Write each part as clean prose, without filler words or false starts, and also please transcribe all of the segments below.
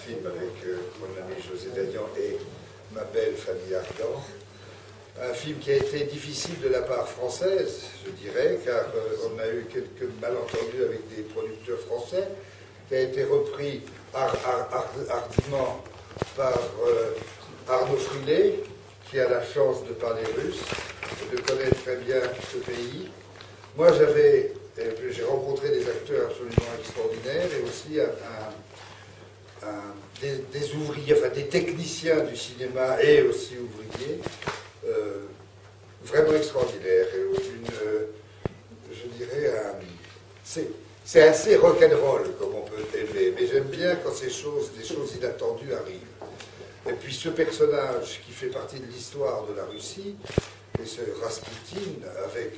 film avec mon ami José Dayan et ma belle Fanny Ardant. Un film qui a été difficile de la part française, je dirais, car on a eu quelques malentendus avec des producteurs français, qui a été repris hardiment par Arnaud Frillet, qui a la chance de parler russe et de connaître très bien ce pays. Moi, j'ai rencontré des acteurs absolument extraordinaires et aussi des ouvriers, enfin des techniciens du cinéma et aussi ouvriers, vraiment extraordinaires. Je dirais, c'est assez rock'n'roll comme on peut aimer, mais j'aime bien quand des choses inattendues arrivent. Et puis ce personnage qui fait partie de l'histoire de la Russie, et ce Rasputin, avec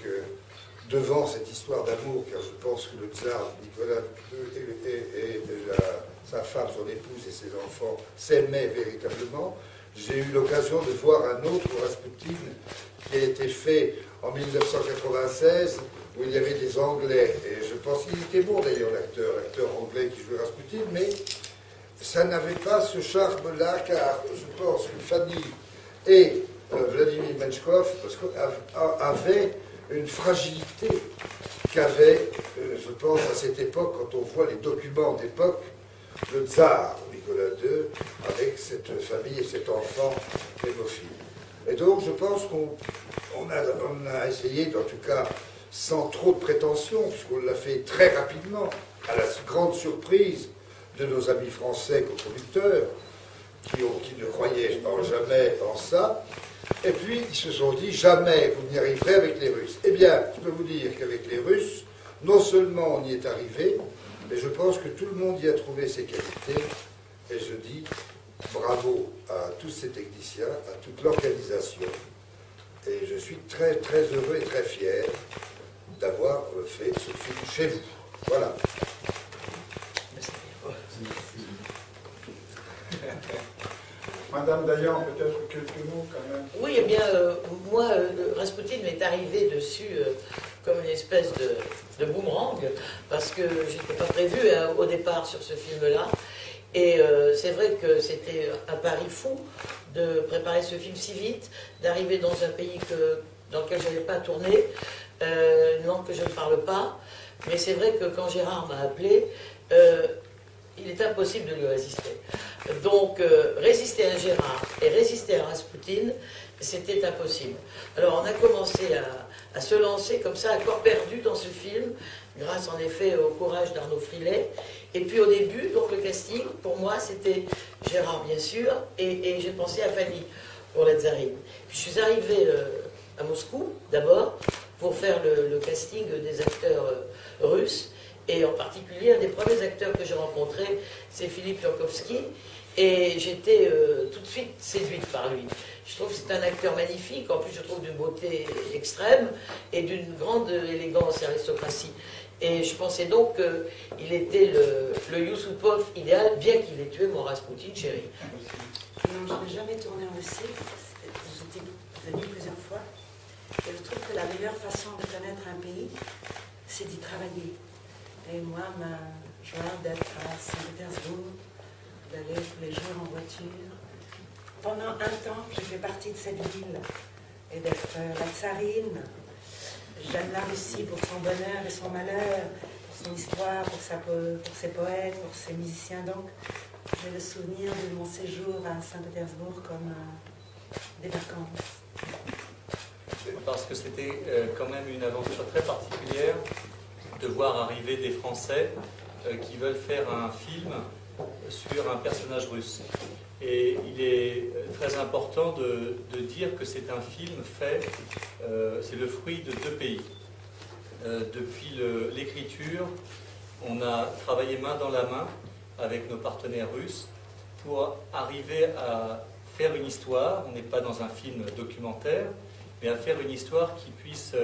devant cette histoire d'amour, car je pense que le tsar Nicolas II et sa femme, son épouse et ses enfants s'aimaient véritablement. J'ai eu l'occasion de voir un autre Rasputin qui a été fait en 1996, où il y avait des Anglais, et je pense qu'il était bon d'ailleurs l'acteur anglais qui jouait Rasputin, mais ça n'avait pas ce charme-là, car je pense que Fanny et Vladimir Menchkov avaient une fragilité qu'avait, je pense, à cette époque, quand on voit les documents d'époque, le tsar Nicolas II, avec cette famille et cet enfant hémophile. Et donc, je pense qu'on a essayé, en tout cas, sans trop de prétention, puisqu'on l'a fait très rapidement, à la grande surprise de nos amis français co-producteurs, qui ne croyaient jamais en ça. Et puis, ils se sont dit, jamais vous n'y arriverez avec les Russes. Eh bien, je peux vous dire qu'avec les Russes, non seulement on y est arrivé, mais je pense que tout le monde y a trouvé ses qualités. Et je dis bravo à tous ces techniciens, à toute l'organisation. Et je suis très, très heureux et très fier d'avoir fait ce film chez vous. Voilà. Madame Dayan, peut-être quelques mots quand même. Oui, eh bien, moi, Rasputin m'est arrivé dessus comme une espèce de boomerang, parce que je n'étais pas prévue au départ sur ce film-là. Et c'est vrai que c'était un pari fou de préparer ce film si vite, d'arriver dans un pays dans lequel je n'avais pas tourné, une langue que je ne parle pas. Mais c'est vrai que quand Gérard m'a appelé, il est impossible de lui résister. Donc, résister à Gérard et résister à Rasputin, c'était impossible. Alors, on a commencé à se lancer comme ça, à corps perdu dans ce film, grâce en effet au courage d'Arnaud Frillet. Et puis au début, donc le casting, pour moi, c'était Gérard, bien sûr, et j'ai pensé à Fanny pour la tsarine. Puis je suis arrivée à Moscou, d'abord, pour faire le casting des acteurs russes. Et en particulier, un des premiers acteurs que j'ai rencontré, c'est Philippe Yankovsky. Et j'étais tout de suite séduite par lui. Je trouve que c'est un acteur magnifique, en plus je trouve d'une beauté extrême et d'une grande élégance et aristocratie. Et je pensais donc qu'il était le Yusupov idéal, bien qu'il ait tué mon Rasputin chéri. Non, je n'ai jamais tourné en Russie. J'étais venue plusieurs fois. Et je trouve que la meilleure façon de connaître un pays, c'est d'y travailler. Et moi, ma joie d'être à Saint-Pétersbourg, d'aller tous les jours en voiture. Pendant un temps, j'ai fait partie de cette ville et d'être la tsarine. J'aime la Russie pour son bonheur et son malheur, pour son histoire, pour ses poètes, pour ses musiciens. Donc, j'ai le souvenir de mon séjour à Saint-Pétersbourg comme des vacances. Parce que c'était quand même une aventure très particulière de voir arriver des Français qui veulent faire un film sur un personnage russe. Et il est très important de dire que c'est un film fait, c'est le fruit de deux pays. Depuis l'écriture, on a travaillé main dans la main avec nos partenaires russes pour arriver à faire une histoire. On n'est pas dans un film documentaire, mais à faire une histoire qui puisse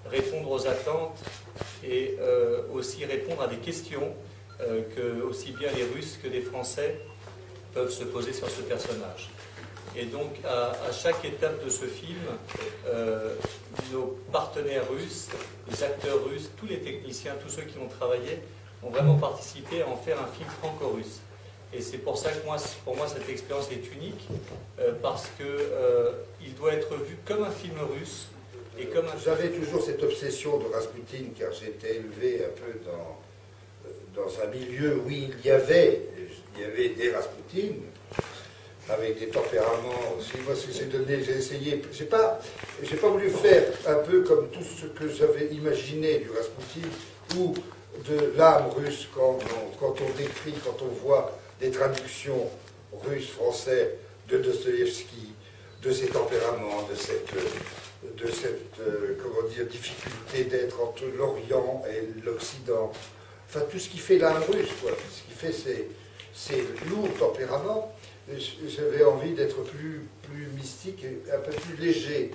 répondre aux attentes et aussi répondre à des questions que aussi bien les Russes que les Français peuvent se poser sur ce personnage. Et donc, à chaque étape de ce film, nos partenaires russes, les acteurs russes, tous les techniciens, tous ceux qui ont travaillé, ont vraiment participé à en faire un film franco-russe. Et c'est pour ça que pour moi, cette expérience est unique, parce qu'il doit être vu comme un film russe. Et comme J'avais toujours cette obsession de Rasputin, car j'étais élevé un peu dans un milieu où il y avait des Rasputines, avec des tempéraments aussi. Moi, ce que j'ai donné, j'ai essayé. J'ai pas voulu faire un peu comme tout ce que j'avais imaginé du Rasputin ou de l'âme russe quand on décrit, quand on voit des traductions russes, français de Dostoïevski, de ses tempéraments, de cette comment dire, difficulté d'être entre l'Orient et l'Occident. Enfin, tout ce qui fait l'âme russe, quoi. Ce qui fait ces lourds tempéraments. J'avais envie d'être plus mystique et un peu plus léger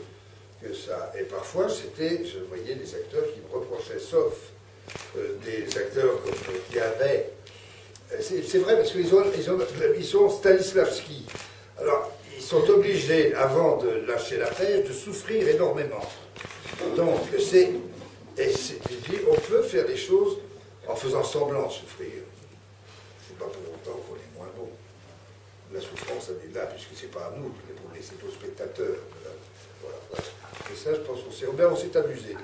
que ça. Et parfois, je voyais des acteurs qui me reprochaient, sauf des acteurs comme qui avaient. C'est vrai, parce qu'ils sont Stanislavski. Alors, ils sont obligés, avant de lâcher la pêche, de souffrir énormément. Donc, et puis, on peut faire des choses en faisant semblant de souffrir. C'est pas pour autant qu'on est moins bon. La souffrance, elle est là, puisque c'est pas à nous de l'éprouver, c'est aux spectateurs. Voilà. Et ça, je pense on s'est amusé.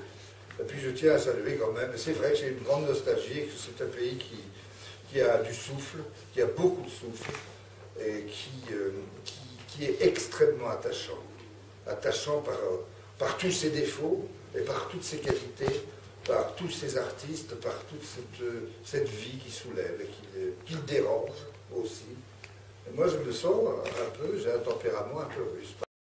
Et puis, je tiens à saluer quand même, c'est vrai que j'ai une grande nostalgie, que c'est un pays qui a du souffle, qui a beaucoup de souffle, et qui est extrêmement attachant. Attachant par tous ses défauts, et par toutes ses qualités, par tous ses artistes, par toute cette vie qui soulève et qui le dérange aussi. Et moi, je me sens un peu, j'ai un tempérament un peu russe.